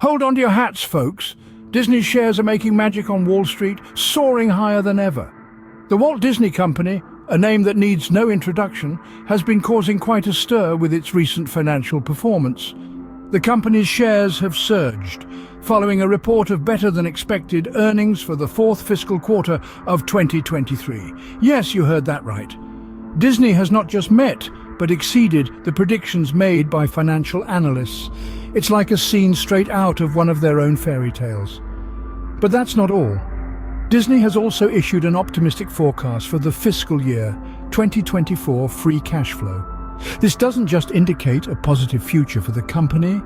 Hold on to your hats, folks. Disney's shares are making magic on Wall Street, soaring higher than ever. The Walt Disney Company, a name that needs no introduction, has been causing quite a stir with its recent financial performance. The company's shares have surged, following a report of better-than-expected earnings for the fourth fiscal quarter of 2023. Yes, you heard that right. Disney has not just met, but exceeded the predictions made by financial analysts. It's like a scene straight out of one of their own fairy tales. But that's not all. Disney has also issued an optimistic forecast for the fiscal year 2024 free cash flow. This doesn't just indicate a positive future for the company,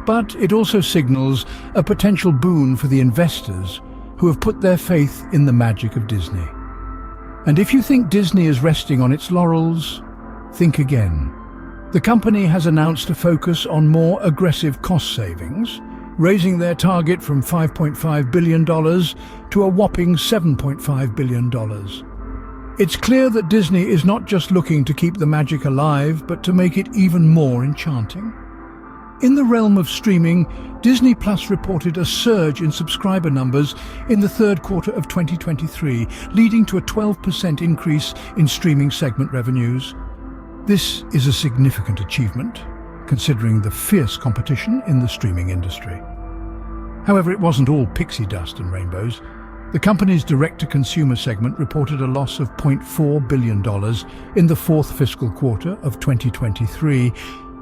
but it also signals a potential boon for the investors who have put their faith in the magic of Disney. And if you think Disney is resting on its laurels, think again. The company has announced a focus on more aggressive cost savings, raising their target from $5.5 billion to a whopping $7.5 billion. It's clear that Disney is not just looking to keep the magic alive, but to make it even more enchanting. In the realm of streaming, Disney Plus reported a surge in subscriber numbers in the third quarter of 2023, leading to a 12% increase in streaming segment revenues. This is a significant achievement, considering the fierce competition in the streaming industry. However, it wasn't all pixie dust and rainbows. The company's direct-to-consumer segment reported a loss of $0.4 billion in the fourth fiscal quarter of 2023,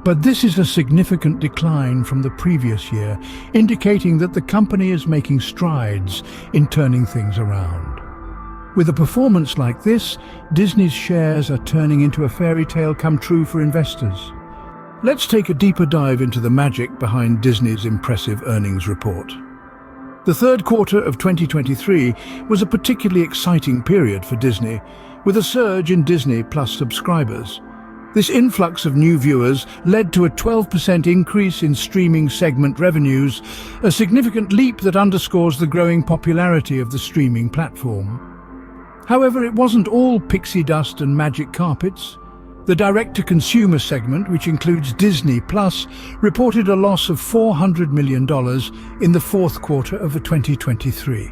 but this is a significant decline from the previous year, indicating that the company is making strides in turning things around. With a performance like this, Disney's shares are turning into a fairy tale come true for investors. Let's take a deeper dive into the magic behind Disney's impressive earnings report. The third quarter of 2023 was a particularly exciting period for Disney, with a surge in Disney Plus subscribers. This influx of new viewers led to a 12% increase in streaming segment revenues, a significant leap that underscores the growing popularity of the streaming platform. However, it wasn't all pixie dust and magic carpets. The direct-to-consumer segment, which includes Disney Plus, reported a loss of $400 million in the fourth quarter of 2023.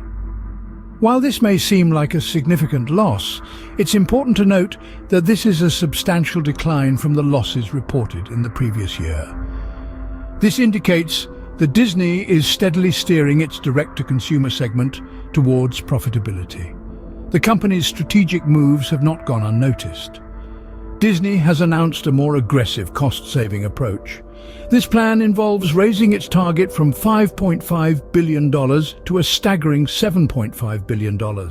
While this may seem like a significant loss, it's important to note that this is a substantial decline from the losses reported in the previous year. This indicates that Disney is steadily steering its direct-to-consumer segment towards profitability. The company's strategic moves have not gone unnoticed. Disney has announced a more aggressive cost-saving approach. This plan involves raising its target from $5.5 billion to a staggering $7.5 billion.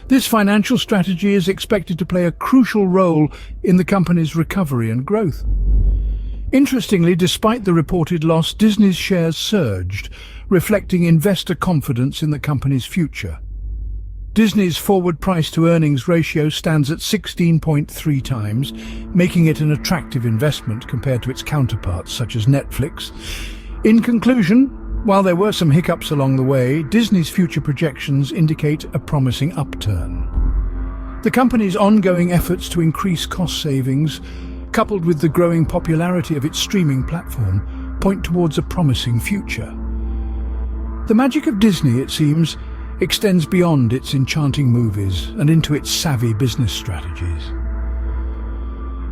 This financial strategy is expected to play a crucial role in the company's recovery and growth. Interestingly, despite the reported loss, Disney's shares surged, reflecting investor confidence in the company's future. Disney's forward price-to-earnings ratio stands at 16.3 times, making it an attractive investment compared to its counterparts such as Netflix. In conclusion, while there were some hiccups along the way, Disney's future projections indicate a promising upturn. The company's ongoing efforts to increase cost savings, coupled with the growing popularity of its streaming platform, point towards a promising future. The magic of Disney, it seems, extends beyond its enchanting movies and into its savvy business strategies.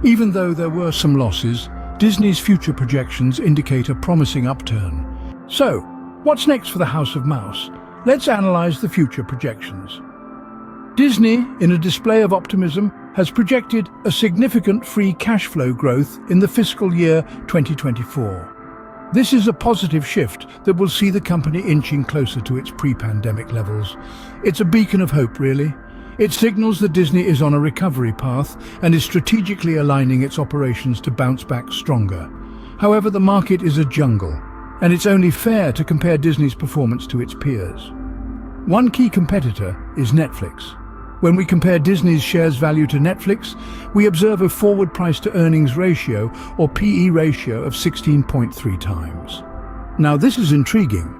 Even though there were some losses, Disney's future projections indicate a promising upturn. So, what's next for the House of Mouse? Let's analyze the future projections. Disney, in a display of optimism, has projected a significant free cash flow growth in the fiscal year 2024. This is a positive shift that will see the company inching closer to its pre-pandemic levels. It's a beacon of hope, really. It signals that Disney is on a recovery path and is strategically aligning its operations to bounce back stronger. However, the market is a jungle, and it's only fair to compare Disney's performance to its peers. One key competitor is Netflix. When we compare Disney's shares value to Netflix, we observe a forward price-to-earnings ratio, or PE ratio, of 16.3 times. Now, this is intriguing.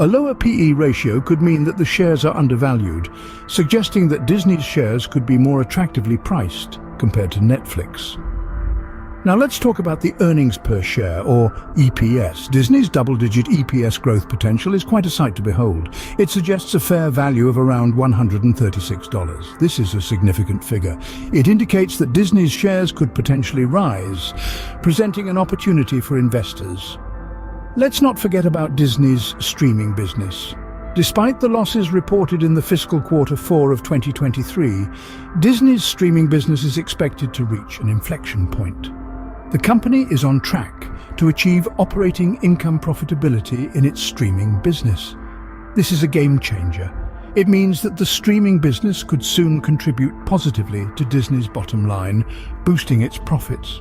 A lower PE ratio could mean that the shares are undervalued, suggesting that Disney's shares could be more attractively priced compared to Netflix. Now let's talk about the earnings per share, or EPS. Disney's double-digit EPS growth potential is quite a sight to behold. It suggests a fair value of around $136. This is a significant figure. It indicates that Disney's shares could potentially rise, presenting an opportunity for investors. Let's not forget about Disney's streaming business. Despite the losses reported in the fiscal quarter 4 of 2023, Disney's streaming business is expected to reach an inflection point. The company is on track to achieve operating income profitability in its streaming business. This is a game changer. It means that the streaming business could soon contribute positively to Disney's bottom line, boosting its profits.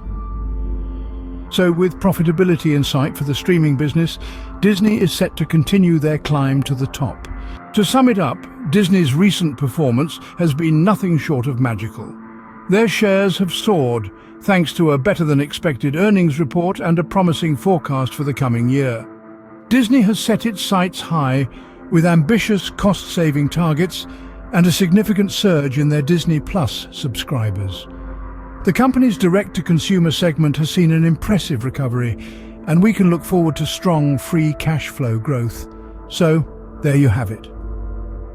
So with profitability in sight for the streaming business, Disney is set to continue their climb to the top. To sum it up, Disney's recent performance has been nothing short of magical. Their shares have soared, thanks to a better-than-expected earnings report and a promising forecast for the coming year. Disney has set its sights high, with ambitious cost-saving targets and a significant surge in their Disney Plus subscribers. The company's direct-to-consumer segment has seen an impressive recovery, and we can look forward to strong free cash flow growth. So, there you have it.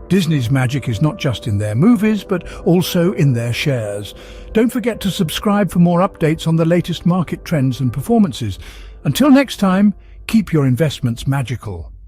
Disney's magic is not just in their movies, but also in their shares. Don't forget to subscribe for more updates on the latest market trends and performances. Until next time, keep your investments magical.